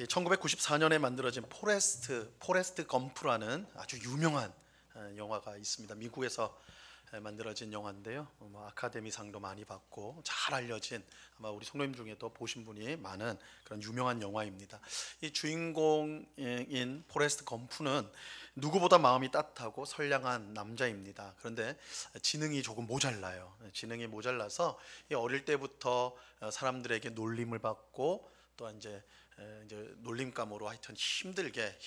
1994년에 만들어진 포레스트 검프라는 아주 유명한 영화가 있습니다. 미국에서 만들어진 영화인데요. 아카데미상도 많이 받고 잘 알려진, 아마 우리 성도님 중에도 보신 분이 많은 그런 유명한 영화입니다. 이 주인공인 포레스트 검프는 누구보다 마음이 따뜻하고 선량한 남자입니다. 그런데 지능이 조금 모자라요. 지능이 모자라서 어릴 때부터 사람들에게 놀림을 받고 또 이제 놀림감으로 하여튼 힘들게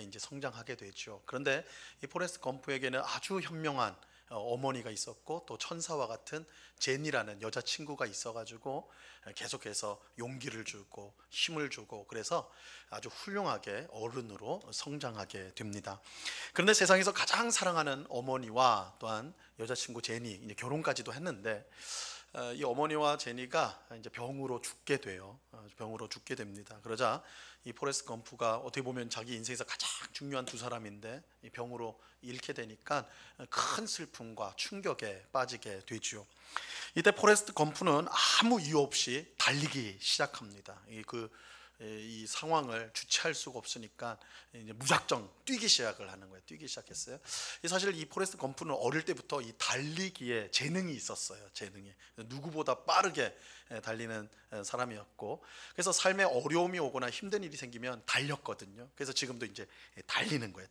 이제 성장하게 되죠. 그런데 이 포레스트 검프에게는 아주 현명한 어머니가 있었고 또 천사와 같은 제니라는 여자친구가 있어가지고 계속해서 용기를 주고 힘을 주고, 그래서 아주 훌륭하게 어른으로 성장하게 됩니다. 그런데 세상에서 가장 사랑하는 어머니와 또한 여자친구 제니, 이제 결혼까지도 했는데 이 어머니와 제니가 이제 병으로 죽게 돼요. 병으로 죽게 됩니다. 그러자 이 포레스트 검프가 어떻게 보면 자기 인생에서 가장 중요한 두 사람인데 이 병으로 잃게 되니까 큰 슬픔과 충격에 빠지게 되죠. 이때 포레스트 검프는 아무 이유 없이 달리기 시작합니다. 이 상황을 주체할 수가 없으니까 이제 무작정 뛰기 시작을 하는 거예요. 뛰기 시작했어요. 사실 이 포레스트 검프는 어릴 때부터 이 달리기에 재능이 있었어요. 재능이 누구보다 빠르게 달리는 사람이었고, 그래서 삶에 어려움이 오거나 힘든 일이 생기면 달렸거든요. 그래서 지금도 이제 달리는 거예요.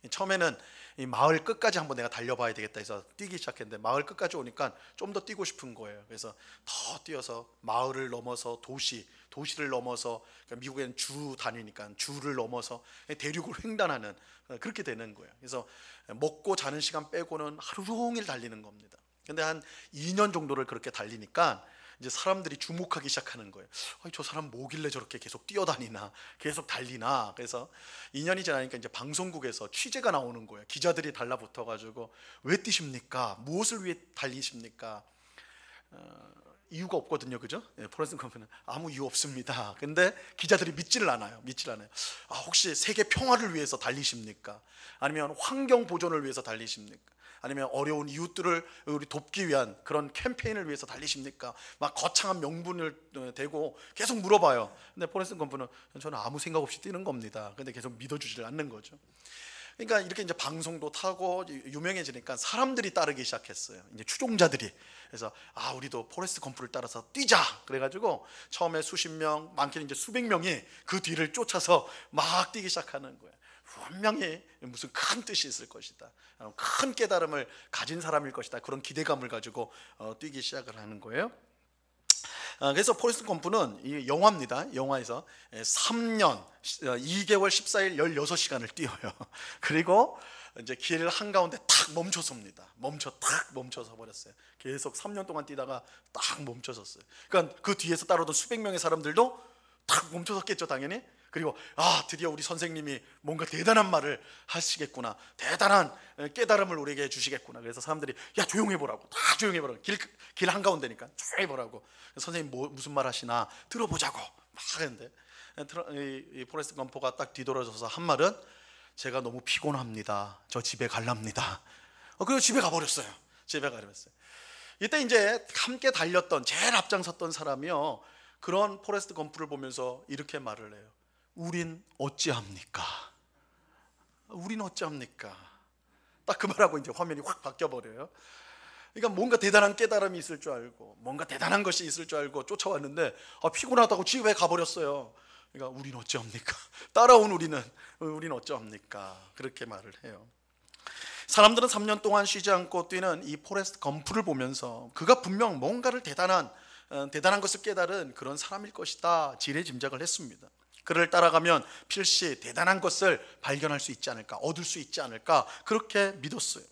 처음에는 이 마을 끝까지 한번 내가 달려봐야 되겠다 해서 뛰기 시작했는데 마을 끝까지 오니까 좀 더 뛰고 싶은 거예요. 그래서 더 뛰어서 마을을 넘어서 도시를 넘어서, 그러니까 미국에는 주 다니니까 주를 넘어서 대륙을 횡단하는, 그렇게 되는 거예요. 그래서 먹고 자는 시간 빼고는 하루 종일 달리는 겁니다. 근데 한 2년 정도를 그렇게 달리니까 이제 사람들이 주목하기 시작하는 거예요. 저 사람 뭐길래 저렇게 계속 뛰어다니나, 계속 달리나. 그래서 2년이 지나니까 이제 방송국에서 취재가 나오는 거예요. 기자들이 달라붙어 가지고 왜 뛰십니까? 무엇을 위해 달리십니까? 이유가 없거든요, 그죠? 포레스트 검프는 아무 이유 없습니다. 근데 기자들이 믿지를 않아요. 혹시 세계 평화를 위해서 달리십니까? 아니면 환경 보존을 위해서 달리십니까? 아니면 어려운 이웃들을 우리 돕기 위한 그런 캠페인을 위해서 달리십니까? 막 거창한 명분을 대고 계속 물어봐요. 근데 포레스트 검프는 저는 아무 생각 없이 뛰는 겁니다. 근데 계속 믿어주질 않는 거죠. 그러니까 이렇게 이제 방송도 타고 유명해지니까 사람들이 따르기 시작했어요. 이제 추종자들이. 그래서 우리도 포레스트 검프를 따라서 뛰자. 그래가지고 처음에 수십 명, 많게는 이제 수백 명이 그 뒤를 쫓아서 막 뛰기 시작하는 거예요. 분명히 무슨 큰 뜻이 있을 것이다, 큰 깨달음을 가진 사람일 것이다, 그런 기대감을 가지고 뛰기 시작을 하는 거예요. 그래서 포레스트 검프는 이 영화입니다. 영화에서 3년 2개월 14일 16시간을 뛰어요. 그리고 이제 길 한가운데 탁 멈춰섭니다. 탁 멈춰서 버렸어요. 계속 3년 동안 뛰다가 딱 멈춰섰어요. 그러니까 그 뒤에서 따라오던 수백 명의 사람들도 탁 멈춰섰겠죠, 당연히. 그리고 드디어 우리 선생님이 뭔가 대단한 말을 하시겠구나, 대단한 깨달음을 우리에게 주시겠구나. 그래서 사람들이 조용히 보라고, 다 조용히 보라고, 길 한가운데니까 조용히 보라고, 선생님 무슨 말 하시나 들어보자고 막 했는데 이 포레스트 검프가 딱 뒤돌아서서 한 말은 제가 너무 피곤합니다, 저 집에 갈랍니다. 그리고 집에 가버렸어요. 이때 이제 함께 달렸던, 제일 앞장섰던 사람이요, 그런 포레스트 검프를 보면서 이렇게 말을 해요. 우린 어찌합니까? 딱 그 말하고 이제 화면이 확 바뀌어버려요. 그러니까 뭔가 대단한 깨달음이 있을 줄 알고, 뭔가 대단한 것이 있을 줄 알고 쫓아왔는데 피곤하다고 집에 가버렸어요. 그러니까 우린 어찌합니까? 따라온 우린 어찌합니까? 그렇게 말을 해요. 사람들은 3년 동안 쉬지 않고 뛰는 이 포레스트 검프를 보면서 그가 분명 뭔가를 대단한 것을 깨달은 그런 사람일 것이다, 지레 짐작을 했습니다. 그를 따라가면 필시 대단한 것을 발견할 수 있지 않을까, 얻을 수 있지 않을까, 그렇게 믿었어요.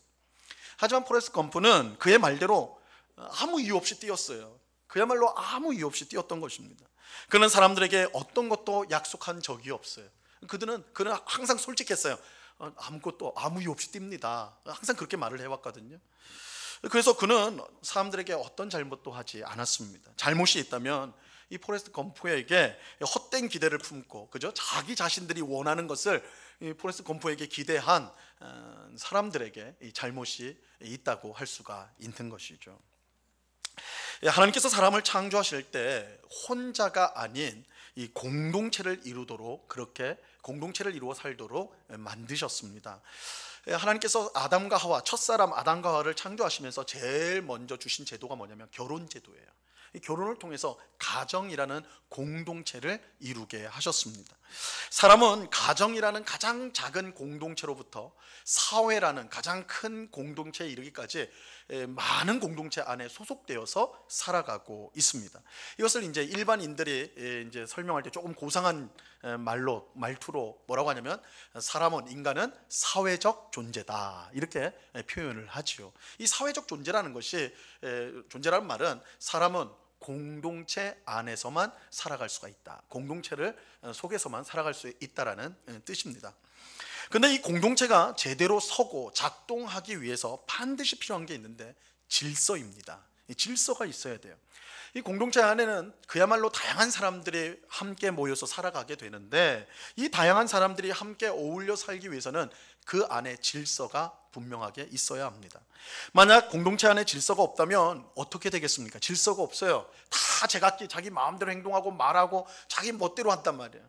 하지만 포레스트 검프는 그의 말대로 아무 이유 없이 뛰었어요. 그야말로 아무 이유 없이 뛰었던 것입니다. 그는 사람들에게 어떤 것도 약속한 적이 없어요. 그는 항상 솔직했어요. 아무 이유 없이 뜁니다. 항상 그렇게 말을 해왔거든요. 그래서 그는 사람들에게 어떤 잘못도 하지 않았습니다. 잘못이 있다면 이 포레스트 검프에게 헛된 기대를 품고, 그죠? 자기 자신들이 원하는 것을 이 포레스트 검프에게 기대한 사람들에게 이 잘못이 있다고 할 수가 있는 것이죠. 하나님께서 사람을 창조하실 때 혼자가 아닌 이 공동체를 이루도록, 그렇게 공동체를 이루어 살도록 만드셨습니다. 하나님께서 아담과 하와, 첫사람 아담과 하와를 창조하시면서 제일 먼저 주신 제도가 뭐냐면 결혼 제도예요. 이 결혼을 통해서 가정이라는 공동체를 이루게 하셨습니다. 사람은 가정이라는 가장 작은 공동체로부터 사회라는 가장 큰 공동체에 이르기까지 많은 공동체 안에 소속되어서 살아가고 있습니다. 이것을 이제 일반인들이 이제 설명할 때 조금 고상한 말투로 뭐라고 하냐면, 사람은, 인간은 사회적 존재다, 이렇게 표현을 하지요. 이 사회적 존재라는 것이, 존재라는 말은 사람은 공동체 안에서만 살아갈 수가 있다, 공동체를 속에서만 살아갈 수 있다라는 뜻입니다. 근데 이 공동체가 제대로 서고 작동하기 위해서 반드시 필요한 게 있는데, 질서입니다. 이 질서가 있어야 돼요. 이 공동체 안에는 그야말로 다양한 사람들이 함께 모여서 살아가게 되는데, 이 다양한 사람들이 함께 어울려 살기 위해서는 그 안에 질서가 분명하게 있어야 합니다. 만약 공동체 안에 질서가 없다면 어떻게 되겠습니까? 질서가 없어요. 다 제각기 자기 마음대로 행동하고 말하고 자기 멋대로 한단 말이에요.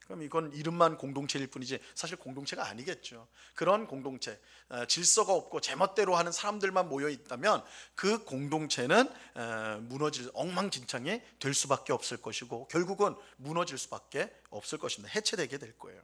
그럼 이건 이름만 공동체일 뿐이지 사실 공동체가 아니겠죠. 그런 공동체, 질서가 없고 제멋대로 하는 사람들만 모여 있다면 그 공동체는 무너질, 엉망진창이 될 수밖에 없을 것이고, 결국은 무너질 수밖에 없을 것입니다. 해체되게 될 거예요.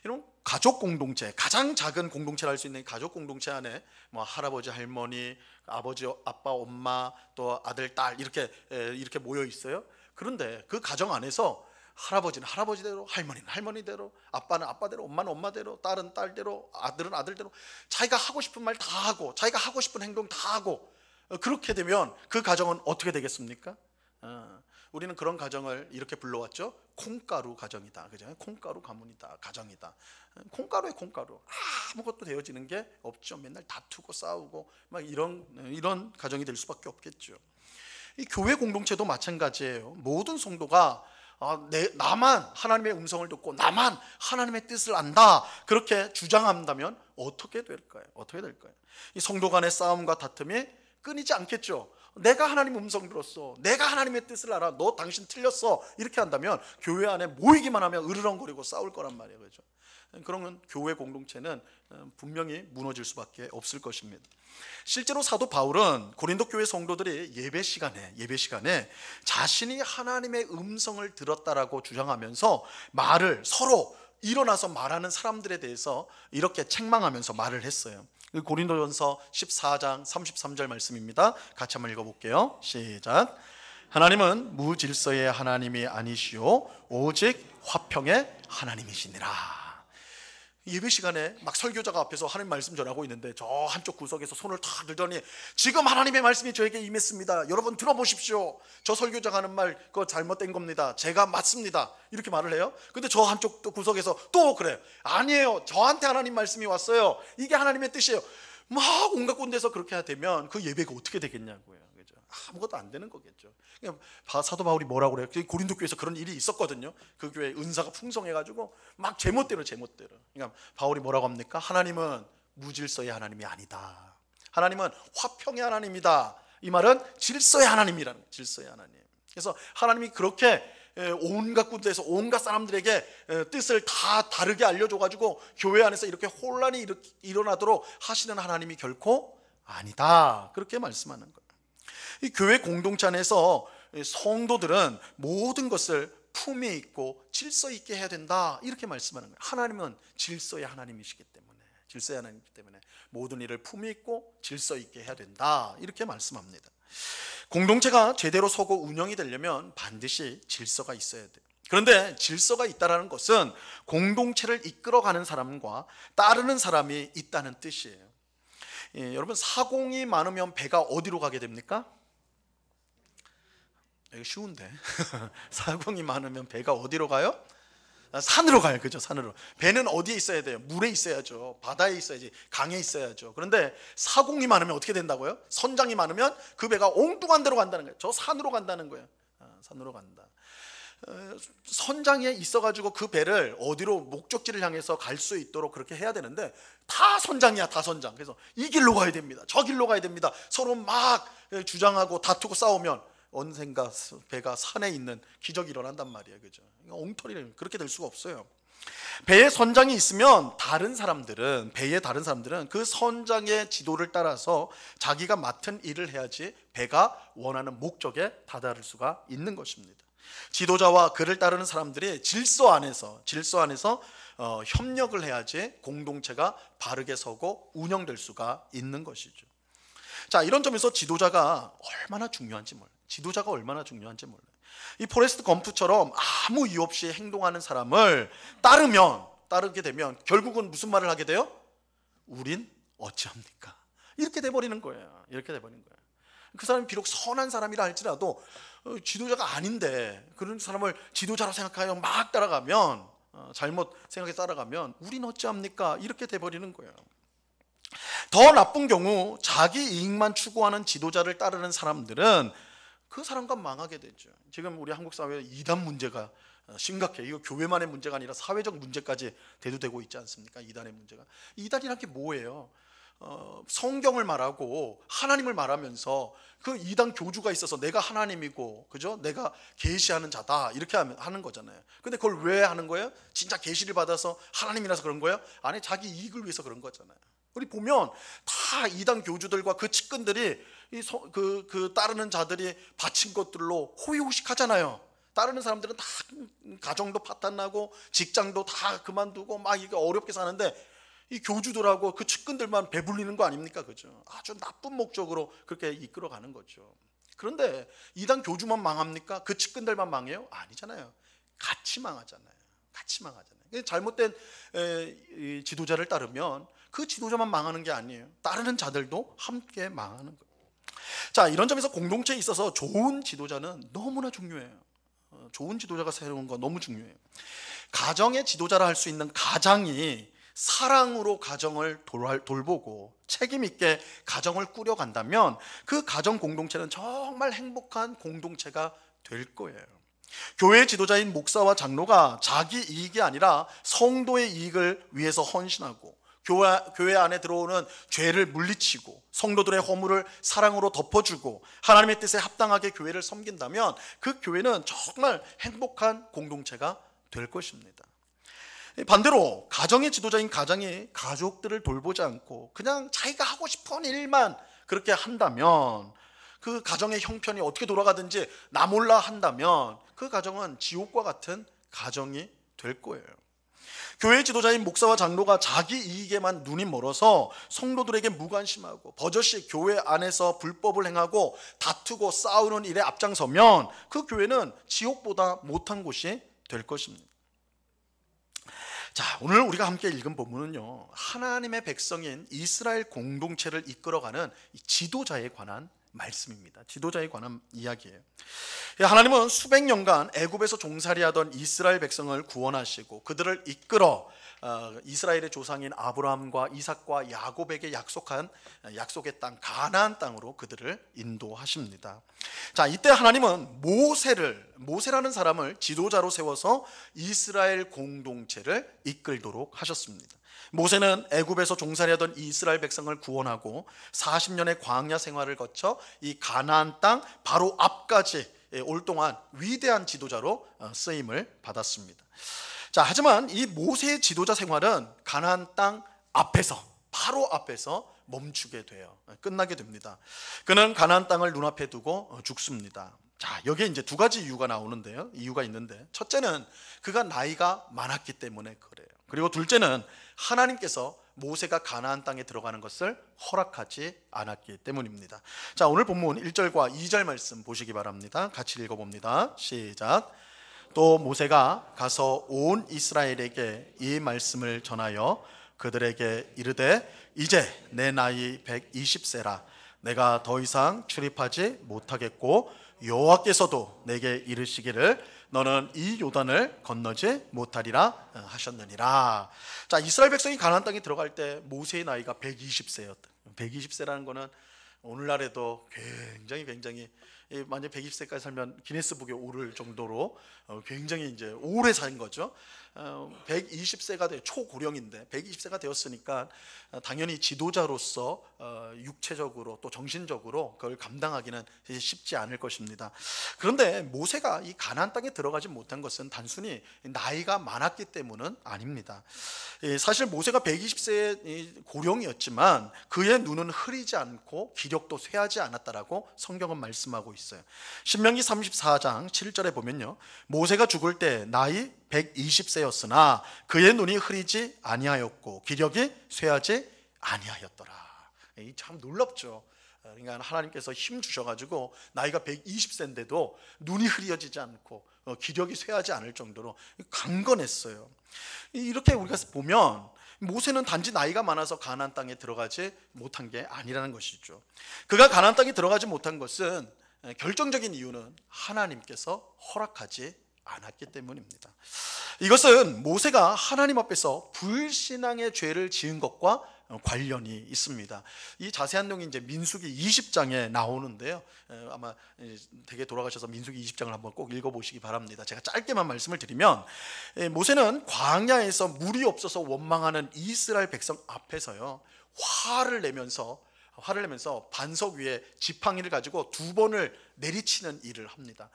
이런 가족 공동체, 가장 작은 공동체를 할 수 있는 가족 공동체 안에 뭐 할아버지, 할머니, 아버지, 아빠, 엄마, 또 아들, 딸, 이렇게 모여 있어요. 그런데 그 가정 안에서 할아버지는 할아버지대로, 할머니는 할머니대로, 아빠는 아빠대로, 엄마는 엄마대로, 딸은 딸대로, 아들은 아들대로, 자기가 하고 싶은 말 다 하고 자기가 하고 싶은 행동 다 하고, 그렇게 되면 그 가정은 어떻게 되겠습니까? 우리는 그런 가정을 이렇게 불러왔죠. 콩가루 가정이다, 그죠? 콩가루 가문이다, 가정이다. 콩가루에 콩가루, 아무것도 되어지는 게 없죠. 맨날 다투고 싸우고 막 이런 가정이 될 수밖에 없겠죠. 이 교회 공동체도 마찬가지예요. 모든 성도가 나만 하나님의 음성을 듣고 나만 하나님의 뜻을 안다, 그렇게 주장한다면 어떻게 될까요? 어떻게 될까요? 이 성도 간의 싸움과 다툼이 끊이지 않겠죠. 내가 하나님 음성 들었어, 내가 하나님의 뜻을 알아, 너 당신 틀렸어, 이렇게 한다면 교회 안에 모이기만 하면 으르렁거리고 싸울 거란 말이에요. 그렇죠? 그러면 교회 공동체는 분명히 무너질 수밖에 없을 것입니다. 실제로 사도 바울은 고린도 교회 성도들이 예배 시간에 자신이 하나님의 음성을 들었다라고 주장하면서 말을 서로 일어나서 말하는 사람들에 대해서 이렇게 책망하면서 말을 했어요. 고린도전서 14장 33절 말씀입니다. 같이 한번 읽어볼게요. 시작. 하나님은 무질서의 하나님이 아니시오 오직 화평의 하나님이시니라. 예배 시간에 막 설교자가 앞에서 하나님 말씀 전하고 있는데 저 한쪽 구석에서 손을 탁 들더니, 지금 하나님의 말씀이 저에게 임했습니다, 여러분 들어보십시오, 저 설교자가 하는 말 그거 잘못된 겁니다, 제가 맞습니다, 이렇게 말을 해요. 근데 저 한쪽 구석에서 또 그래요. 아니에요, 저한테 하나님 말씀이 왔어요, 이게 하나님의 뜻이에요. 막 온갖 군데서 그렇게 되면 그 예배가 어떻게 되겠냐고요. 그죠? 아무것도 안 되는 거겠죠. 사도 바울이 뭐라고 그래요? 고린도 교회에서 그런 일이 있었거든요. 그 교회 은사가 풍성해가지고 막 제멋대로. 그러니까 바울이 뭐라고 합니까? 하나님은 무질서의 하나님이 아니다, 하나님은 화평의 하나님이다. 이 말은 질서의 하나님이라는 거예요. 질서의 하나님. 그래서 하나님이 그렇게 온갖 군데에서 온갖 사람들에게 뜻을 다 다르게 알려줘가지고 교회 안에서 이렇게 혼란이 일어나도록 하시는 하나님이 결코 아니다, 그렇게 말씀하는 거예요. 이 교회 공동체 안에서 성도들은 모든 것을 품위 있고 질서 있게 해야 된다, 이렇게 말씀하는 거예요. 하나님은 질서의 하나님이시기 때문에 모든 일을 품위 있고 질서 있게 해야 된다, 이렇게 말씀합니다. 공동체가 제대로 서고 운영이 되려면 반드시 질서가 있어야 돼요. 그런데 질서가 있다는 것은 공동체를 이끌어가는 사람과 따르는 사람이 있다는 뜻이에요. 여러분, 사공이 많으면 배가 어디로 가게 됩니까? 이거 쉬운데 사공이 많으면 배가 어디로 가요? 산으로 가요. 그죠? 산으로. 배는 어디에 있어야 돼요? 물에 있어야죠. 바다에 있어야지. 강에 있어야죠. 그런데 사공이 많으면 어떻게 된다고요? 선장이 많으면 그 배가 엉뚱한 데로 간다는 거예요. 저 산으로 간다는 거예요. 산으로 간다. 선장에 있어가지고 그 배를 어디로 목적지를 향해서 갈 수 있도록 그렇게 해야 되는데, 다 선장이야, 다 선장. 그래서 이 길로 가야 됩니다, 저 길로 가야 됩니다, 서로 막 주장하고 다투고 싸우면 언젠가 배가 산에 있는 기적이 일어난단 말이에요. 그죠? 엉터리는 그렇게 될 수가 없어요. 배에 선장이 있으면 배의 다른 사람들은 그 선장의 지도를 따라서 자기가 맡은 일을 해야지 배가 원하는 목적에 다다를 수가 있는 것입니다. 지도자와 그를 따르는 사람들이 질서 안에서 협력을 해야지 공동체가 바르게 서고 운영될 수가 있는 것이죠. 자, 이런 점에서 지도자가 얼마나 중요한지 몰라요. 이 포레스트 검프처럼 아무 이유 없이 행동하는 사람을 따르게 되면 결국은 무슨 말을 하게 돼요? 우린 어찌합니까? 이렇게 돼버리는 거예요. 그 사람이 비록 선한 사람이라 할지라도 지도자가 아닌데 그런 사람을 지도자로 생각하여 막 따라가면, 잘못 생각해서 따라가면 우린 어찌합니까? 이렇게 돼버리는 거예요. 더 나쁜 경우 자기 이익만 추구하는 지도자를 따르는 사람들은 그 사람과 망하게 되죠. 지금 우리 한국 사회에 이단 문제가 심각해. 이거 교회만의 문제가 아니라 사회적 문제까지 대두되고 있지 않습니까? 이단의 문제가. 이단이란 게 뭐예요? 성경을 말하고 하나님을 말하면서 그 이단 교주가 있어서 내가 하나님이고, 그죠? 내가 계시하는 자다 이렇게 하는 거잖아요. 근데 그걸 왜 하는 거예요? 진짜 계시를 받아서 하나님이라서 그런 거예요? 아니, 자기 이익을 위해서 그런 거잖아요. 우리 보면 다 이단 교주들과 그 측근들이 그 따르는 자들이 바친 것들로 호의호식하잖아요. 따르는 사람들은 다 가정도 파탄나고 직장도 다 그만두고 막 이렇게 어렵게 사는데 이 교주들하고 그 측근들만 배불리는 거 아닙니까? 그죠? 아주 나쁜 목적으로 그렇게 이끌어가는 거죠. 그런데 이단 교주만 망합니까? 그 측근들만 망해요? 아니잖아요. 같이 망하잖아요. 잘못된 지도자를 따르면 그 지도자만 망하는 게 아니에요. 따르는 자들도 함께 망하는 거예요. 자, 이런 점에서 공동체에 있어서 좋은 지도자는 너무나 중요해요. 좋은 지도자가 세우는 거 너무 중요해요. 가정의 지도자라 할 수 있는 가장이 사랑으로 가정을 돌보고 책임 있게 가정을 꾸려간다면 그 가정 공동체는 정말 행복한 공동체가 될 거예요. 교회 지도자인 목사와 장로가 자기 이익이 아니라 성도의 이익을 위해서 헌신하고 교회 안에 들어오는 죄를 물리치고 성도들의 허물을 사랑으로 덮어주고 하나님의 뜻에 합당하게 교회를 섬긴다면 그 교회는 정말 행복한 공동체가 될 것입니다. 반대로 가정의 지도자인 가장이 가족들을 돌보지 않고 그냥 자기가 하고 싶은 일만 그렇게 한다면, 그 가정의 형편이 어떻게 돌아가든지 나 몰라 한다면 그 가정은 지옥과 같은 가정이 될 거예요. 교회 지도자인 목사와 장로가 자기 이익에만 눈이 멀어서 성도들에게 무관심하고 버젓이 교회 안에서 불법을 행하고 다투고 싸우는 일에 앞장서면 그 교회는 지옥보다 못한 곳이 될 것입니다. 자, 오늘 우리가 함께 읽은 본문은요, 하나님의 백성인 이스라엘 공동체를 이끌어가는 지도자에 관한 말씀입니다. 지도자에 관한 이야기예요. 하나님은 수백 년간 애굽에서 종살이하던 이스라엘 백성을 구원하시고 그들을 이끌어 이스라엘의 조상인 아브라함과 이삭과 야곱에게 약속한 약속의 땅 가나안 땅으로 그들을 인도하십니다. 자, 이때 하나님은 모세라는 사람을 지도자로 세워서 이스라엘 공동체를 이끌도록 하셨습니다. 모세는 애굽에서 종살이하던 이스라엘 백성을 구원하고 40년의 광야 생활을 거쳐 이 가나안 땅 바로 앞까지 올 동안 위대한 지도자로 쓰임을 받았습니다. 자, 하지만 이 모세의 지도자 생활은 가나안 땅 바로 앞에서 멈추게 돼요. 끝나게 됩니다. 그는 가나안 땅을 눈앞에 두고 죽습니다. 자, 여기에 이제 두 가지 이유가 나오는데요. 이유가 있는데, 첫째는 그가 나이가 많았기 때문에 그래요. 그리고 둘째는 하나님께서 모세가 가나안 땅에 들어가는 것을 허락하지 않았기 때문입니다. 자, 오늘 본문 1절과 2절 말씀 보시기 바랍니다. 같이 읽어봅니다. 시작. 또 모세가 가서 온 이스라엘에게 이 말씀을 전하여 그들에게 이르되 이제 내 나이 120세라 내가 더 이상 출입하지 못하겠고 여호와께서도 내게 이르시기를 너는 이 요단을 건너지 못하리라 하셨느니라. 자, 이스라엘 백성이 가나안 땅에 들어갈 때 모세의 나이가 120세였다. 120세라는 거는 오늘날에도 굉장히 만약 120세까지 살면 기네스북에 오를 정도로 굉장히 이제 오래 산 거죠. 120세가 돼 초고령인데 120세가 되었으니까 당연히 지도자로서 육체적으로 또 정신적으로 그걸 감당하기는 쉽지 않을 것입니다. 그런데 모세가 이 가나안 땅에 들어가지 못한 것은 단순히 나이가 많았기 때문은 아닙니다. 사실 모세가 120세의 고령이었지만 그의 눈은 흐리지 않고 기력도 쇠하지 않았다라고 성경은 말씀하고 있어요. 신명기 34장 7절에 보면요, 모세가 죽을 때 나이 120세였으나 그의 눈이 흐리지 아니하였고 기력이 쇠하지 아니하였더라. 참 놀랍죠. 그러니까 하나님께서 힘 주셔가지고 나이가 120세인데도 눈이 흐려지지 않고 기력이 쇠하지 않을 정도로 강건했어요. 이렇게 우리가 보면 모세는 단지 나이가 많아서 가나안 땅에 들어가지 못한 게 아니라는 것이죠. 그가 가나안 땅에 들어가지 못한 것은 결정적인 이유는 하나님께서 허락하지 않았기 때문입니다. 이것은 모세가 하나님 앞에서 불신앙의 죄를 지은 것과 관련이 있습니다. 이 자세한 내용이 이제 민수기 20장에 나오는데요. 아마 댁에 돌아가셔서 민수기 20장을 한번 꼭 읽어보시기 바랍니다. 제가 짧게만 말씀을 드리면, 모세는 광야에서 물이 없어서 원망하는 이스라엘 백성 앞에서요, 화를 내면서 반석 위에 지팡이를 가지고 2번을 내리치는 일을 합니다.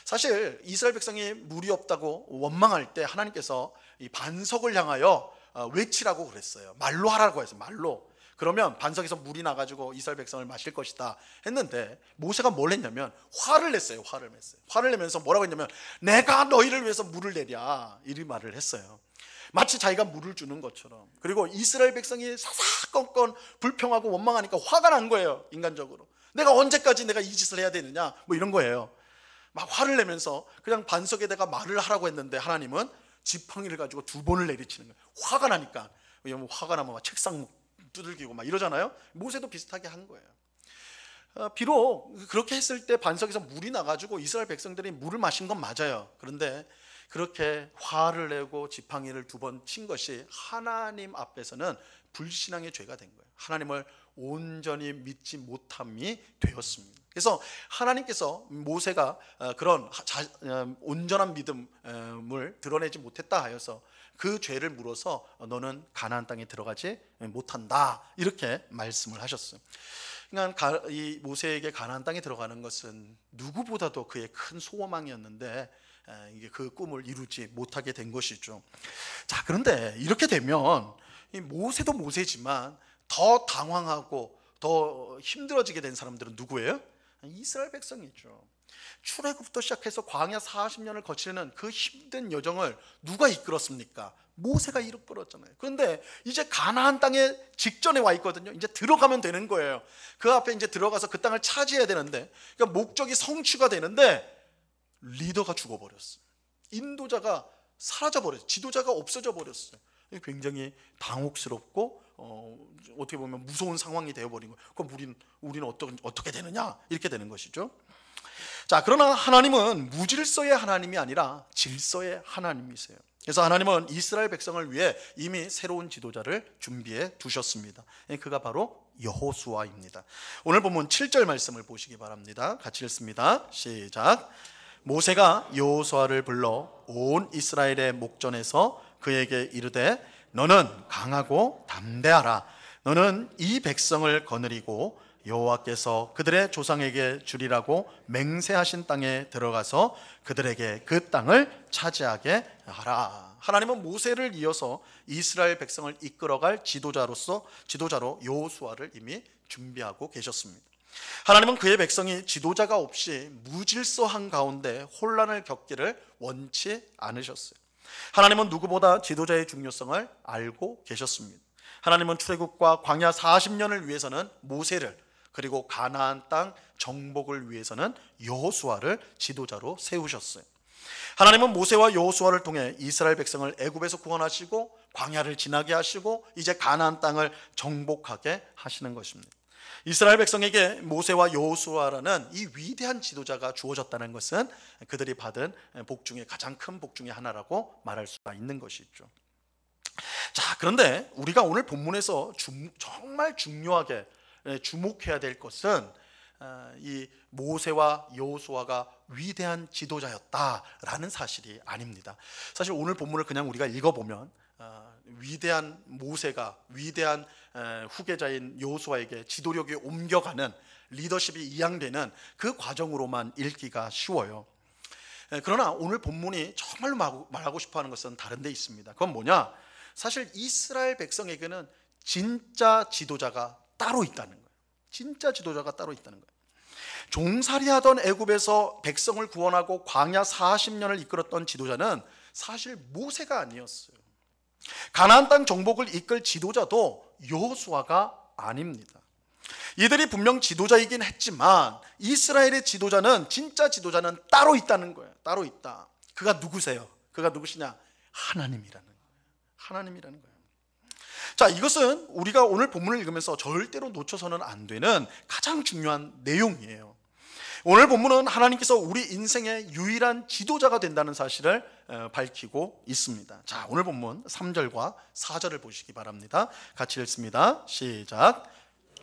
사실 이스라엘 백성이 물이 없다고 원망할 때 하나님께서 이 반석을 향하여 외치라고 그랬어요. 말로 하라고 했어요. 말로. 그러면 반석에서 물이 나가지고 이스라엘 백성을 마실 것이다 했는데, 모세가 뭘 했냐면 화를 냈어요. 화를 내면서 뭐라고 했냐면, 내가 너희를 위해서 물을 내랴, 이 말을 했어요. 마치 자기가 물을 주는 것처럼. 그리고 이스라엘 백성이 사사건건 불평하고 원망하니까 화가 난 거예요. 인간적으로 내가 언제까지 내가 이 짓을 해야 되느냐, 뭐 이런 거예요. 막 화를 내면서 그냥 반석에다가 말을 하라고 했는데 하나님은 지팡이를 가지고 2번을 내리치는 거예요. 화가 나니까. 왜냐면 화가 나면 막 책상 두들기고 막 이러잖아요. 모세도 비슷하게 한 거예요. 비록 그렇게 했을 때 반석에서 물이 나가지고 이스라엘 백성들이 물을 마신 건 맞아요. 그런데 그렇게 화를 내고 지팡이를 2번 친 것이 하나님 앞에서는 불신앙의 죄가 된 거예요. 하나님을 온전히 믿지 못함이 되었습니다. 그래서 하나님께서 모세가 그런 온전한 믿음을 드러내지 못했다 하여서 그 죄를 물어서 너는 가나안 땅에 들어가지 못한다, 이렇게 말씀을 하셨어요. 그러니까 이 모세에게 가나안 땅에 들어가는 것은 누구보다도 그의 큰 소망이었는데 이게 그 꿈을 이루지 못하게 된 것이죠. 자, 그런데 이렇게 되면 이 모세도 모세지만 더 당황하고 더 힘들어지게 된 사람들은 누구예요? 이스라엘 백성이죠. 출애굽부터 시작해서 광야 40년을 거치는 그 힘든 여정을 누가 이끌었습니까? 모세가 이끌었잖아요. 그런데 이제 가나안 땅에 직전에 와 있거든요. 이제 들어가면 되는 거예요. 그 앞에 이제 들어가서 그 땅을 차지해야 되는데, 그러니까 목적이 성취가 되는데 리더가 죽어버렸어요. 인도자가 사라져버렸어요. 지도자가 없어져 버렸어요. 굉장히 당혹스럽고 어떻게 보면 무서운 상황이 되어버린 거예요. 그럼 우리는 어떻게 되느냐, 이렇게 되는 것이죠. 자, 그러나 하나님은 무질서의 하나님이 아니라 질서의 하나님이세요. 그래서 하나님은 이스라엘 백성을 위해 이미 새로운 지도자를 준비해 두셨습니다. 그가 바로 여호수아입니다. 오늘 본문 7절 말씀을 보시기 바랍니다. 같이 읽습니다. 시작. 모세가 여호수아를 불러 온 이스라엘의 목전에서 그에게 이르되, 너는 강하고 담대하라. 너는 이 백성을 거느리고 여호와께서 그들의 조상에게 주리라고 맹세하신 땅에 들어가서 그들에게 그 땅을 차지하게 하라. 하나님은 모세를 이어서 이스라엘 백성을 이끌어갈 지도자로 여호수아를 이미 준비하고 계셨습니다. 하나님은 그의 백성이 지도자가 없이 무질서한 가운데 혼란을 겪기를 원치 않으셨어요. 하나님은 누구보다 지도자의 중요성을 알고 계셨습니다. 하나님은 출애굽과 광야 40년을 위해서는 모세를, 그리고 가나안 땅 정복을 위해서는 여호수아를 지도자로 세우셨어요. 하나님은 모세와 여호수아를 통해 이스라엘 백성을 애굽에서 구원하시고 광야를 지나게 하시고 이제 가나안 땅을 정복하게 하시는 것입니다. 이스라엘 백성에게 모세와 여호수아라는 이 위대한 지도자가 주어졌다는 것은 그들이 받은 복 중에 가장 큰 복 중에 하나라고 말할 수가 있는 것이죠. 자, 그런데 우리가 오늘 본문에서 정말 중요하게 주목해야 될 것은 이 모세와 여호수아가 위대한 지도자였다라는 사실이 아닙니다. 사실 오늘 본문을 그냥 우리가 읽어보면 위대한 모세가 위대한 후계자인 여호수아에게 지도력이 옮겨가는 리더십이 이양되는 그 과정으로만 읽기가 쉬워요. 그러나 오늘 본문이 정말로 말하고 싶어하는 것은 다른 데 있습니다. 그건 뭐냐? 사실 이스라엘 백성에게는 진짜 지도자가 따로 있다는 거예요. 진짜 지도자가 따로 있다는 거예요. 종살이하던 애굽에서 백성을 구원하고 광야 40년을 이끌었던 지도자는 사실 모세가 아니었어요. 가나안 땅 정복을 이끌 지도자도 여호수아가 아닙니다. 이들이 분명 지도자이긴 했지만 이스라엘의 지도자는, 진짜 지도자는 따로 있다는 거예요. 따로 있다. 그가 누구세요? 그가 누구시냐? 하나님이라는 거예요. 하나님이라는 거예요. 자, 이것은 우리가 오늘 본문을 읽으면서 절대로 놓쳐서는 안 되는 가장 중요한 내용이에요. 오늘 본문은 하나님께서 우리 인생의 유일한 지도자가 된다는 사실을 밝히고 있습니다. 자, 오늘 본문 3절과 4절을 보시기 바랍니다. 같이 읽습니다. 시작.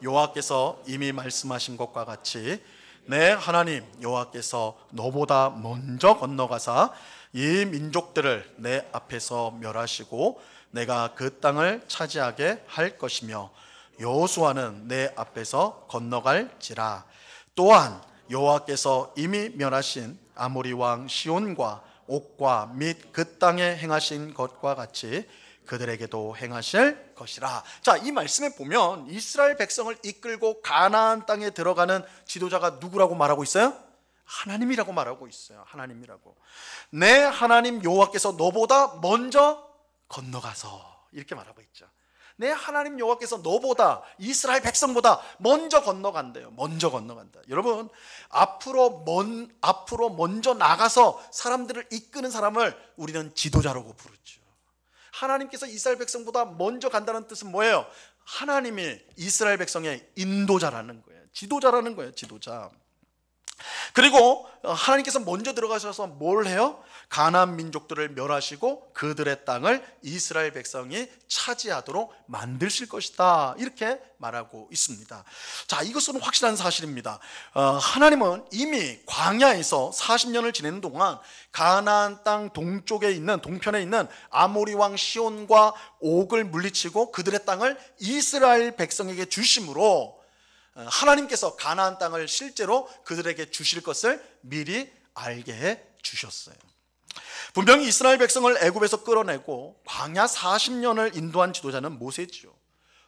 여호와께서 이미 말씀하신 것과 같이 내 하나님 여호와께서 너보다 먼저 건너가사 이 민족들을 내 앞에서 멸하시고 내가 그 땅을 차지하게 할 것이며 여호수아는 내 앞에서 건너갈지라. 또한 여호와께서 이미 멸하신 아모리 왕 시온과 옥과 및 그 땅에 행하신 것과 같이 그들에게도 행하실 것이라. 자, 이 말씀에 보면 이스라엘 백성을 이끌고 가나안 땅에 들어가는 지도자가 누구라고 말하고 있어요? 하나님이라고 말하고 있어요. 하나님이라고. 내 하나님 여호와께서 너보다 먼저 건너가서, 이렇게 말하고 있죠. 내 하나님 여호와께서 너보다, 이스라엘 백성보다 먼저 건너간대요. 먼저 건너간다. 여러분, 앞으로 먼저 나가서 사람들을 이끄는 사람을 우리는 지도자라고 부르죠. 하나님께서 이스라엘 백성보다 먼저 간다는 뜻은 뭐예요? 하나님이 이스라엘 백성의 인도자라는 거예요. 지도자라는 거예요. 지도자. 그리고 하나님께서 먼저 들어가셔서 뭘 해요? 가나안 민족들을 멸하시고 그들의 땅을 이스라엘 백성이 차지하도록 만드실 것이다, 이렇게 말하고 있습니다. 자, 이것은 확실한 사실입니다. 하나님은 이미 광야에서 40년을 지내는 동안 가나안 땅 동쪽에 있는, 동편에 있는 아모리 왕 시온과 옥을 물리치고 그들의 땅을 이스라엘 백성에게 주심으로 하나님께서 가나안 땅을 실제로 그들에게 주실 것을 미리 알게 해 주셨어요. 분명히 이스라엘 백성을 애굽에서 끌어내고 광야 40년을 인도한 지도자는 모세죠.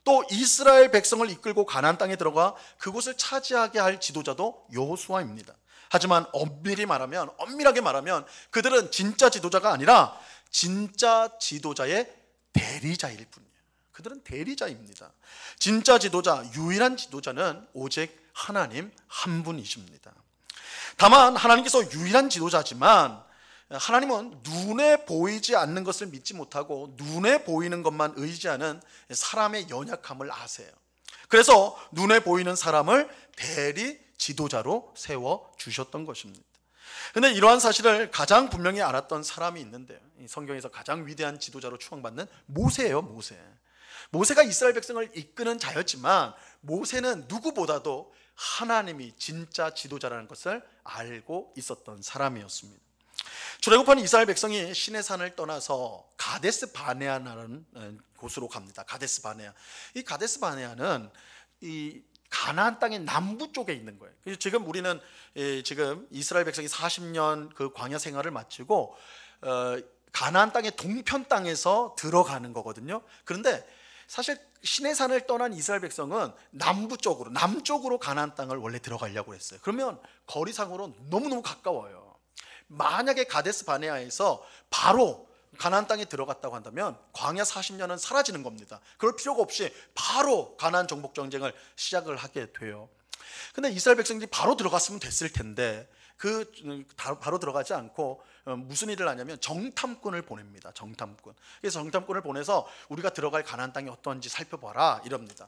또 이스라엘 백성을 이끌고 가나안 땅에 들어가 그곳을 차지하게 할 지도자도 여호수아입니다. 하지만 엄밀하게 말하면 그들은 진짜 지도자가 아니라 진짜 지도자의 대리자일 뿐이에요. 그들은 대리자입니다. 진짜 지도자, 유일한 지도자는 오직 하나님 한 분이십니다. 다만 하나님께서 유일한 지도자지만 하나님은 눈에 보이지 않는 것을 믿지 못하고 눈에 보이는 것만 의지하는 사람의 연약함을 아세요. 그래서 눈에 보이는 사람을 대리 지도자로 세워주셨던 것입니다. 그런데 이러한 사실을 가장 분명히 알았던 사람이 있는데요, 성경에서 가장 위대한 지도자로 추앙받는 모세예요. 모세가 이스라엘 백성을 이끄는 자였지만 모세는 누구보다도 하나님이 진짜 지도자라는 것을 알고 있었던 사람이었습니다. 출애굽한 이스라엘 백성이 시내산을 떠나서 가데스 바네아라는 곳으로 갑니다. 가데스 바네아. 이 가데스 바네아는 이 가나안 땅의 남부 쪽에 있는 거예요. 지금 우리는 지금 이스라엘 백성이 40년 그 광야 생활을 마치고 가나안 땅의 동편 땅에서 들어가는 거거든요. 그런데 사실 시내산을 떠난 이스라엘 백성은 남쪽으로 가나안 땅을 원래 들어가려고 했어요. 그러면 거리상으로 너무너무 가까워요. 만약에 가데스 바네아에서 바로 가나안 땅에 들어갔다고 한다면 광야 40년은 사라지는 겁니다. 그럴 필요가 없이 바로 가나안 정복 전쟁을 시작을 하게 돼요. 근데 이스라엘 백성들이 바로 들어갔으면 됐을 텐데 바로 들어가지 않고 무슨 일을 하냐면 정탐꾼을 보냅니다. 정탐꾼. 그래서 정탐꾼을 보내서 우리가 들어갈 가나안 땅이 어떤지 살펴봐라, 이럽니다.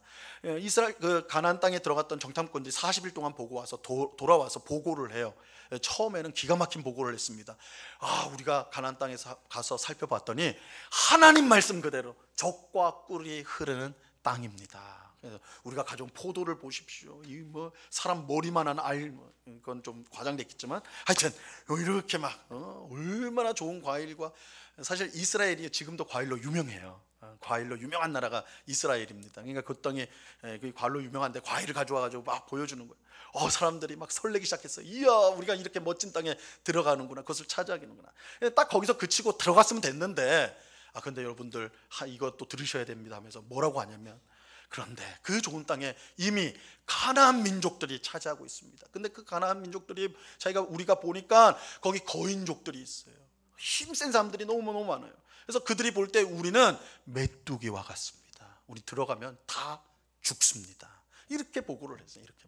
이스라엘 가나안 땅에 들어갔던 정탐꾼들이 40일 동안 돌아와서 보고를 해요. 처음에는 기가 막힌 보고를 했습니다. 우리가 가나안 땅에 가서 살펴봤더니 하나님 말씀 그대로 젖과 꿀이 흐르는 땅입니다. 그래서 우리가 가져온 포도를 보십시오. 이 뭐 사람 머리만한 알, 그건 좀 과장됐겠지만 하여튼 이렇게 막 얼마나 좋은 과일과, 사실 이스라엘이 지금도 과일로 유명해요. 과일로 유명한 나라가 이스라엘입니다. 그러니까 그 땅에 그 과일로 유명한데 과일을 가져와 가지고 막 보여주는 거예요. 사람들이 막 설레기 시작했어요. 이야, 우리가 이렇게 멋진 땅에 들어가는구나, 그것을 차지하기는구나. 딱 거기서 그치고 들어갔으면 됐는데, 근데 여러분들 이것도 들으셔야 됩니다 하면서 뭐라고 하냐면, 그런데 그 좋은 땅에 이미 가나안 민족들이 차지하고 있습니다. 근데 그 가나안 민족들이 우리가 보니까 거기 거인족들이 있어요. 힘센 사람들이 너무너무 많아요. 그래서 그들이 볼 때 우리는 메뚜기와 같습니다. 우리 들어가면 다 죽습니다. 이렇게 보고를 했어요. 이렇게.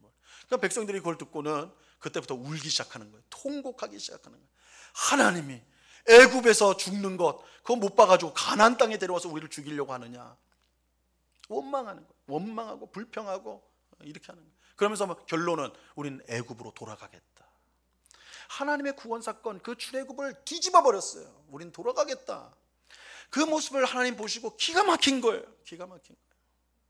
그러니까 백성들이 그걸 듣고는 그때부터 울기 시작하는 거예요. 통곡하기 시작하는 거예요. 하나님이 애굽에서 죽는 것 그거 못 봐가지고 가나안 땅에 데려와서 우리를 죽이려고 하느냐. 원망하는 거예요. 원망하고 불평하고 이렇게 하는 거예요. 그러면서 결론은 우리는 애굽으로 돌아가겠다. 하나님의 구원 사건, 그 출애굽을 뒤집어 버렸어요. 우린 돌아가겠다. 그 모습을 하나님 보시고 기가 막힌 거예요. 기가 막힌 거예요.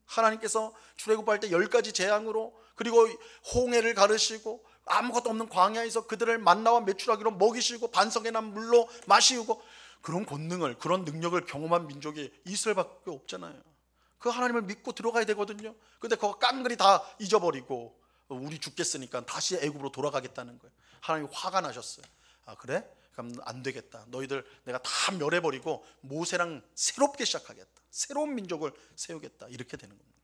하나님께서 출애굽할 때 10가지 재앙으로, 그리고 홍해를 가르시고 아무것도 없는 광야에서 그들을 만나와 메추라기로 먹이시고 반석에 난 물로 마시고, 그런 권능을, 그런 능력을 경험한 민족이 이스라엘밖에 없잖아요. 그 하나님을 믿고 들어가야 되거든요. 근데 그거 깡그리 다 잊어버리고 우리 죽겠으니까 다시 애굽으로 돌아가겠다는 거예요. 하나님이 화가 나셨어요. 그래? 그럼 안 되겠다. 너희들 내가 다 멸해버리고 모세랑 새롭게 시작하겠다. 새로운 민족을 세우겠다. 이렇게 되는 겁니다.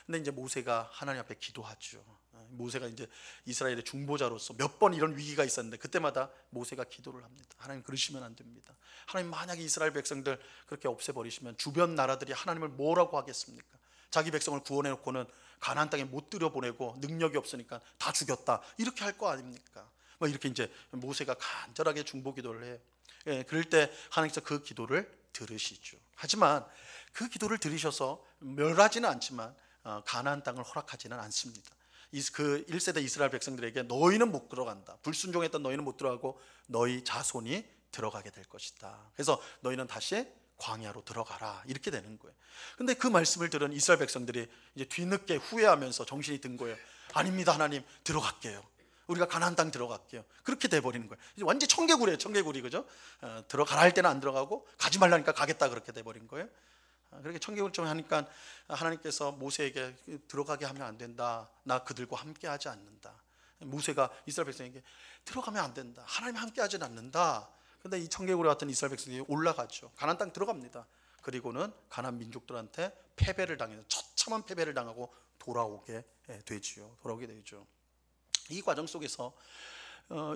근데 이제 모세가 하나님 앞에 기도하죠. 모세가 이제 이스라엘의 중보자로서 몇 번 이런 위기가 있었는데 그때마다 모세가 기도를 합니다. 하나님, 그러시면 안 됩니다. 하나님, 만약에 이스라엘 백성들 그렇게 없애버리시면 주변 나라들이 하나님을 뭐라고 하겠습니까? 자기 백성을 구원해 놓고는 가나안 땅에 못 들여보내고 능력이 없으니까 다 죽였다, 이렇게 할 거 아닙니까? 이렇게 이제 모세가 간절하게 중보 기도를 해요. 그럴 때 하나님께서 그 기도를 들으시죠. 하지만 그 기도를 들으셔서 멸하지는 않지만 가나안 땅을 허락하지는 않습니다. 그 1세대 이스라엘 백성들에게 너희는 못 들어간다, 불순종했던 너희는 못 들어가고 너희 자손이 들어가게 될 것이다. 그래서 너희는 다시 광야로 들어가라, 이렇게 되는 거예요. 근데 그 말씀을 들은 이스라엘 백성들이 이제 뒤늦게 후회하면서 정신이 든 거예요. 아닙니다, 하나님, 들어갈게요. 우리가 가나안 땅 들어갈게요. 그렇게 돼버리는 거예요. 이제 완전 청개구리예요, 청개구리, 그죠? 들어가라 할 때는 안 들어가고 가지 말라니까 가겠다, 그렇게 돼버린 거예요. 그렇게 청개구리처럼 하니까 하나님께서 모세에게 들어가게 하면 안 된다, 나 그들과 함께 하지 않는다. 모세가 이스라엘 백성에게 들어가면 안 된다, 하나님이 함께 하지 않는다. 근데 이 청개구리 같은 이스라엘 백성이 올라가죠. 가나안 땅 들어갑니다. 그리고는 가나안 민족들한테 패배를 당해서 처참한 패배를 당하고 돌아오게 되죠. 이 과정 속에서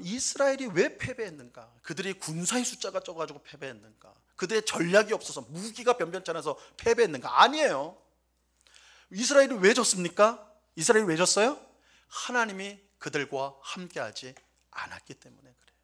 이스라엘이 왜 패배했는가? 그들이 군사의 숫자가 적어가지고 패배했는가? 그들의 전략이 없어서, 무기가 변변치 않아서 패배했는가? 아니에요. 이스라엘이 왜 졌습니까? 이스라엘이 왜 졌어요? 하나님이 그들과 함께하지 않았기 때문에 그래요.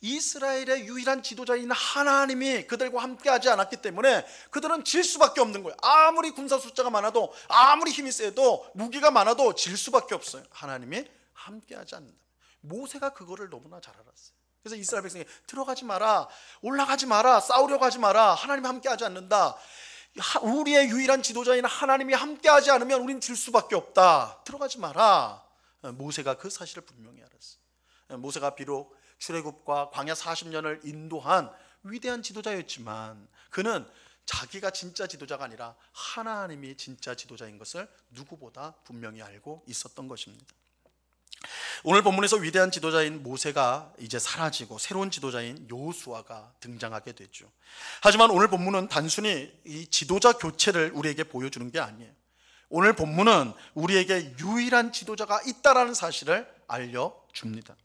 이스라엘의 유일한 지도자인 하나님이 그들과 함께하지 않았기 때문에 그들은 질 수밖에 없는 거예요. 아무리 군사 숫자가 많아도, 아무리 힘이 세도, 무기가 많아도 질 수밖에 없어요. 하나님이 함께하지 않는다. 모세가 그거를 너무나 잘 알았어요. 그래서 이스라엘 백성이 들어가지 마라, 올라가지 마라, 싸우려고 하지 마라, 하나님이 함께하지 않는다, 우리의 유일한 지도자인 하나님이 함께하지 않으면 우린 질 수밖에 없다, 들어가지 마라. 모세가 그 사실을 분명히 알았어요. 모세가 비록 출애굽과 광야 40년을 인도한 위대한 지도자였지만 그는 자기가 진짜 지도자가 아니라 하나님이 진짜 지도자인 것을 누구보다 분명히 알고 있었던 것입니다. 오늘 본문에서 위대한 지도자인 모세가 이제 사라지고 새로운 지도자인 여호수아가 등장하게 되죠. 하지만 오늘 본문은 단순히 이 지도자 교체를 우리에게 보여주는 게 아니에요. 오늘 본문은 우리에게 유일한 지도자가 있다라는 사실을 알려줍니다.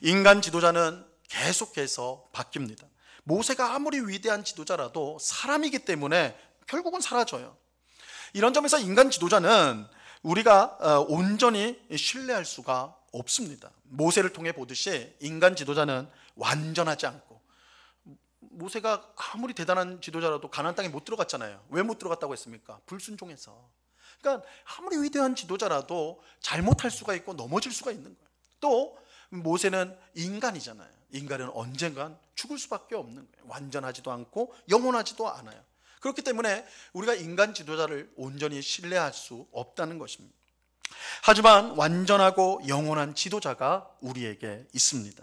인간 지도자는 계속해서 바뀝니다. 모세가 아무리 위대한 지도자라도 사람이기 때문에 결국은 사라져요. 이런 점에서 인간 지도자는 우리가 온전히 신뢰할 수가 없습니다. 모세를 통해 보듯이 인간 지도자는 완전하지 않고, 모세가 아무리 대단한 지도자라도 가나안 땅에 못 들어갔잖아요. 왜 못 들어갔다고 했습니까? 불순종해서. 그러니까 아무리 위대한 지도자라도 잘못할 수가 있고 넘어질 수가 있는 거예요. 또 모세는 인간이잖아요. 인간은 언젠간 죽을 수밖에 없는 거예요. 완전하지도 않고 영원하지도 않아요. 그렇기 때문에 우리가 인간 지도자를 온전히 신뢰할 수 없다는 것입니다. 하지만 완전하고 영원한 지도자가 우리에게 있습니다.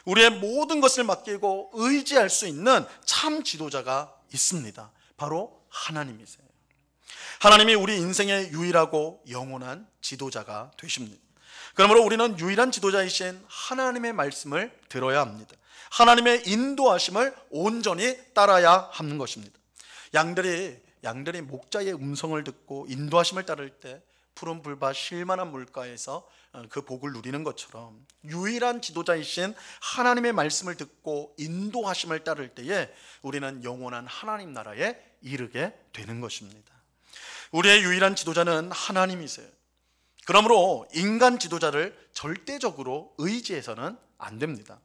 우리의 모든 것을 맡기고 의지할 수 있는 참 지도자가 있습니다. 바로 하나님이세요. 하나님이 우리 인생의 유일하고 영원한 지도자가 되십니다. 그러므로 우리는 유일한 지도자이신 하나님의 말씀을 들어야 합니다. 하나님의 인도하심을 온전히 따라야 하는 것입니다. 양들이 목자의 음성을 듣고 인도하심을 따를 때 푸른 풀밭 쉴만한 물가에서 그 복을 누리는 것처럼 유일한 지도자이신 하나님의 말씀을 듣고 인도하심을 따를 때에 우리는 영원한 하나님 나라에 이르게 되는 것입니다. 우리의 유일한 지도자는 하나님이세요. 그러므로 인간 지도자를 절대적으로 의지해서는 안 됩니다.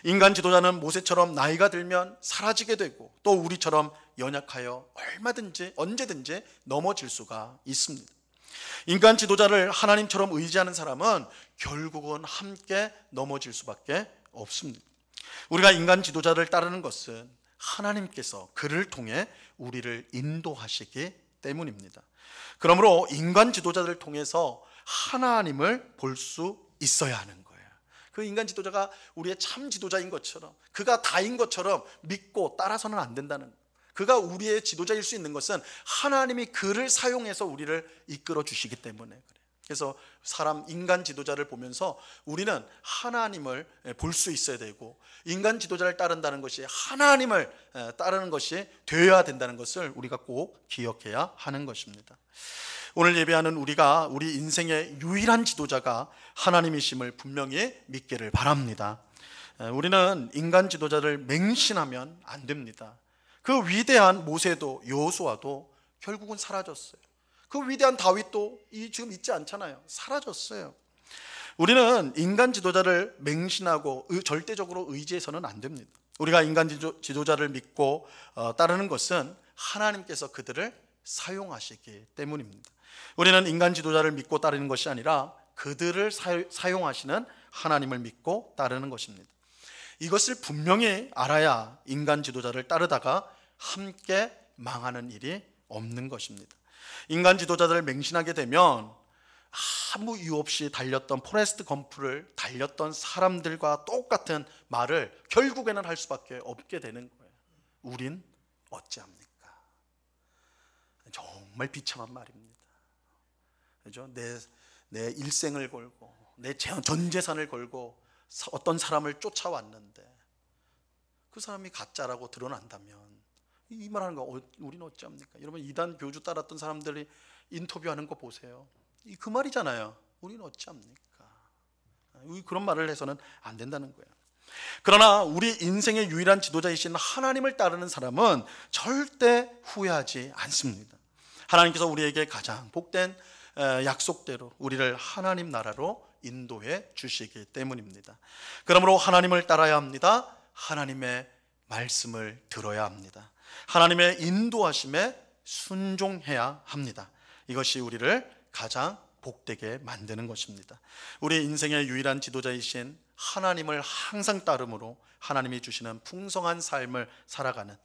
인간 지도자는 모세처럼 나이가 들면 사라지게 되고 또 우리처럼 연약하여 얼마든지 언제든지 넘어질 수가 있습니다. 인간 지도자를 하나님처럼 의지하는 사람은 결국은 함께 넘어질 수밖에 없습니다. 우리가 인간 지도자를 따르는 것은 하나님께서 그를 통해 우리를 인도하시기 때문입니다. 그러므로 인간 지도자들을 통해서 하나님을 볼 수 있어야 하는 거예요. 그 인간 지도자가 우리의 참 지도자인 것처럼 그가 다인 것처럼 믿고 따라서는 안 된다는 거예요. 그가 우리의 지도자일 수 있는 것은 하나님이 그를 사용해서 우리를 이끌어 주시기 때문에 그래요. 그래서 인간 지도자를 보면서 우리는 하나님을 볼 수 있어야 되고 인간 지도자를 따른다는 것이 하나님을 따르는 것이 되어야 된다는 것을 우리가 꼭 기억해야 하는 것입니다. 오늘 예배하는 우리가 우리 인생의 유일한 지도자가 하나님이심을 분명히 믿기를 바랍니다. 우리는 인간 지도자를 맹신하면 안 됩니다. 그 위대한 모세도 여호수아도 결국은 사라졌어요. 그 위대한 다윗도 지금 있지 않잖아요. 사라졌어요. 우리는 인간 지도자를 맹신하고 절대적으로 의지해서는 안 됩니다. 우리가 인간 지도자를 믿고 따르는 것은 하나님께서 그들을 사용하시기 때문입니다. 우리는 인간 지도자를 믿고 따르는 것이 아니라 그들을 사용하시는 하나님을 믿고 따르는 것입니다. 이것을 분명히 알아야 인간 지도자를 따르다가 함께 망하는 일이 없는 것입니다. 인간 지도자들을 맹신하게 되면 아무 이유 없이 달렸던 포레스트 검프를 달렸던 사람들과 똑같은 말을 결국에는 할 수밖에 없게 되는 거예요. 우린 어찌합니까? 정말 비참한 말입니다. 그죠? 내 일생을 걸고 내 전 재산을 걸고 어떤 사람을 쫓아왔는데 그 사람이 가짜라고 드러난다면 이 말하는 거 우리는 어찌합니까? 여러분 이단 교주 따랐던 사람들이 인터뷰하는 거 보세요. 그 말이잖아요. 우리는 어찌합니까? 그런 말을 해서는 안 된다는 거예요. 그러나 우리 인생의 유일한 지도자이신 하나님을 따르는 사람은 절대 후회하지 않습니다. 하나님께서 우리에게 가장 복된 약속대로 우리를 하나님 나라로 인도해 주시기 때문입니다. 그러므로 하나님을 따라야 합니다. 하나님의 말씀을 들어야 합니다. 하나님의 인도하심에 순종해야 합니다. 이것이 우리를 가장 복되게 만드는 것입니다. 우리 인생의 유일한 지도자이신 하나님을 항상 따름으로 하나님이 주시는 풍성한 삶을 살아가는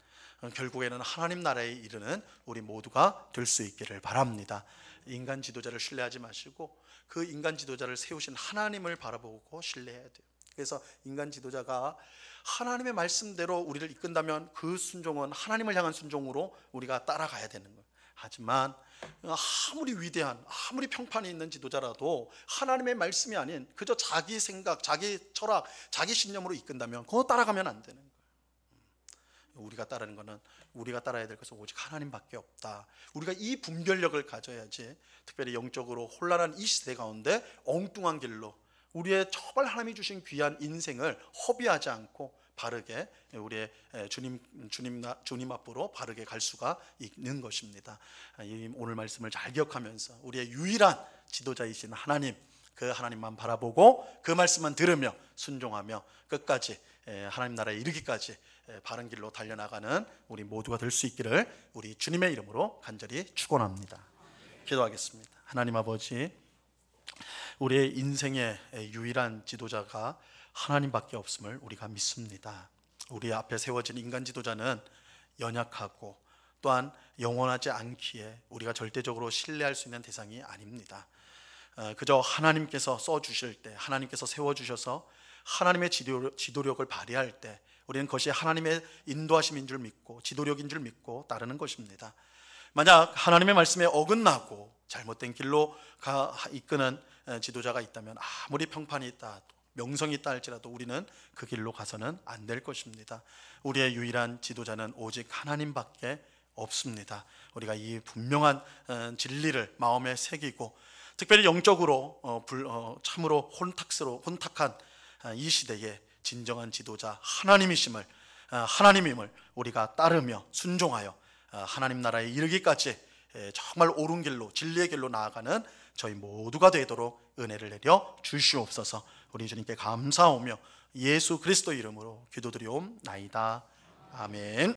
결국에는 하나님 나라에 이르는 우리 모두가 될 수 있기를 바랍니다. 인간 지도자를 신뢰하지 마시고 그 인간 지도자를 세우신 하나님을 바라보고 신뢰해야 돼요. 그래서 인간 지도자가 하나님의 말씀대로 우리를 이끈다면 그 순종은 하나님을 향한 순종으로 우리가 따라가야 되는 거예요. 하지만 아무리 위대한 아무리 평판이 있는 지도자라도 하나님의 말씀이 아닌 그저 자기 생각, 자기 철학, 자기 신념으로 이끈다면 그거 따라가면 안 되는 거예요. 우리가 따르는 것은 우리가 따라야 될 것은 오직 하나님밖에 없다. 우리가 이 분별력을 가져야지 특별히 영적으로 혼란한 이 시대 가운데 엉뚱한 길로 우리의 정말 하나님이 주신 귀한 인생을 허비하지 않고 바르게 우리의 주님 앞으로 바르게 갈 수가 있는 것입니다. 오늘 말씀을 잘 기억하면서 우리의 유일한 지도자이신 하나님, 그 하나님만 바라보고 그 말씀만 들으며 순종하며 끝까지 하나님 나라에 이르기까지 바른 길로 달려나가는 우리 모두가 될 수 있기를 우리 주님의 이름으로 간절히 축원합니다. 기도하겠습니다. 하나님 아버지, 우리의 인생의 유일한 지도자가 하나님밖에 없음을 우리가 믿습니다. 우리 앞에 세워진 인간 지도자는 연약하고 또한 영원하지 않기에 우리가 절대적으로 신뢰할 수 있는 대상이 아닙니다. 그저 하나님께서 써주실 때, 하나님께서 세워주셔서 하나님의 지도력을 발휘할 때 우리는 그것이 하나님의 인도하심인 줄 믿고 지도력인 줄 믿고 따르는 것입니다. 만약 하나님의 말씀에 어긋나고 잘못된 길로 이끄는 지도자가 있다면 아무리 평판이 있다, 명성이 있다 할지라도 우리는 그 길로 가서는 안 될 것입니다. 우리의 유일한 지도자는 오직 하나님밖에 없습니다. 우리가 이 분명한 진리를 마음에 새기고 특별히 영적으로 참으로 혼탁한 이 시대에 진정한 지도자 하나님임을 우리가 따르며 순종하여 하나님 나라에 이르기까지 정말 옳은 길로 진리의 길로 나아가는 저희 모두가 되도록 은혜를 내려 주시옵소서. 우리 주님께 감사하며 예수 그리스도 이름으로 기도드리옵나이다. 아멘.